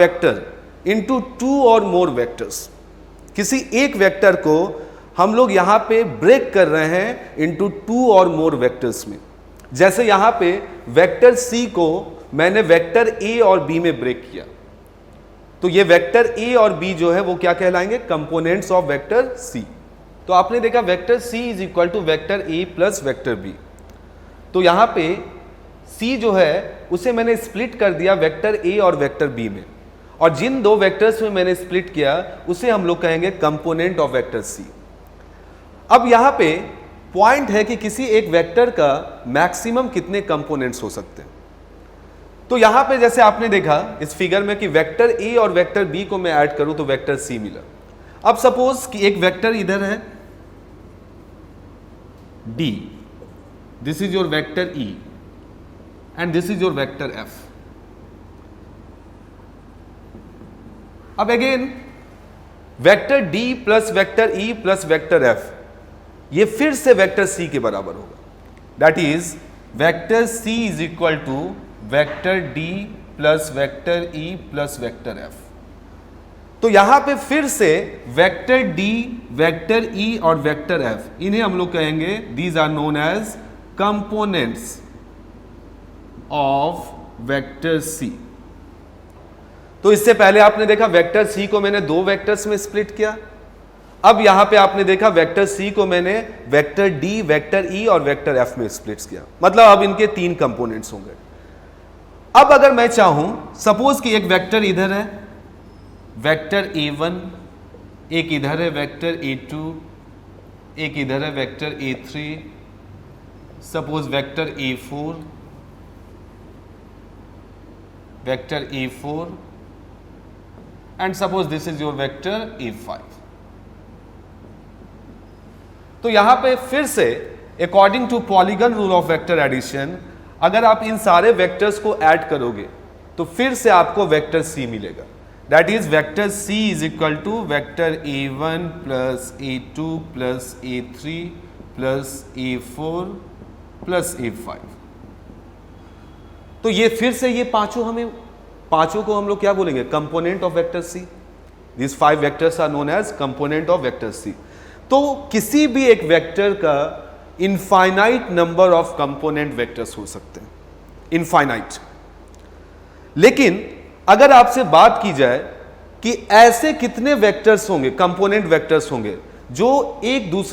Vector into two और मोर vectors. किसी एक वेक्टर को हम लोग यहां पे ब्रेक कर रहे हैं इनटू टू और मोर वेक्टर्स में। जैसे यहां पे वेक्टर सी को मैंने वेक्टर ए और बी में ब्रेक किया, तो ये वेक्टर ए और बी जो है वो क्या कहलाएंगे? Components of vector C. तो आपने देखा vector C is equal to vector A plus vector B. तो यहां पे सी जो है उसे मैंने स्प्लिट कर दिया वेक्टर ए और वेक्टर बी में, और जिन दो वेक्टर्स में मैंने स्प्लिट किया उसे हम लोग कहेंगे कंपोनेंट ऑफ वेक्टर सी। अब यहां पे पॉइंट है कि किसी एक वेक्टर का मैक्सिमम कितने कंपोनेंट्स हो सकते हैं। तो यहां पे जैसे आपने देखा इस फिगर में कि वेक्टर ए और वेक्टर बी को मैं ऐड करूं तो वेक्टर सी मिला। अब सपोज कि एक वेक्टर इधर है D, this is your vector E and this is your vector F. अब again vector D plus vector E plus vector F ये फिर से वेक्टर सी के बराबर होगा। That is vector C is equal to vector D plus vector E plus vector F. तो यहां पे फिर से वेक्टर डी, वेक्टर ई और वेक्टर एफ, इन्हें हम लोग कहेंगे these are known as components of vector C. तो इससे पहले आपने देखा वेक्टर सी को मैंने दो वेक्टर्स में स्प्लिट किया। अब यहां पे आपने देखा वेक्टर सी को मैंने वेक्टर डी, वेक्टर ई और वेक्टर एफ में स्प्लिट किया, मतलब अब इनके तीन कंपोनेंट्स होंगे। अब अगर मैं चाहूं सपोज कि एक वेक्टर इधर है वेक्टर a1, एक इधर है वेक्टर a2, एक इधर है vector a3, suppose vector a4, vector a4 and suppose this is your vector a5। तो यहां पे फिर से according to polygon rule of vector addition अगर आप इन सारे वेक्टर्स को ऐड करोगे तो फिर से आपको वेक्टर सी मिलेगा। That is vector C is equal to vector a1 plus a2 plus a3 plus a4 plus a5। तो ये फिर से ये पांचों को हम लोग क्या बोलेंगे? Component of vector C. This 5 vectors are known as component of vector C. तो किसी भी एक वेक्टर का infinite number of component vectors हो सकते हैं, इनफाइनाइट। लेकिन अगर आपसे बात की जाए कि ऐसे कितने वेक्टर्स होंगे, कंपोनेंट वेक्टर्स होंगे जो एक दूसरे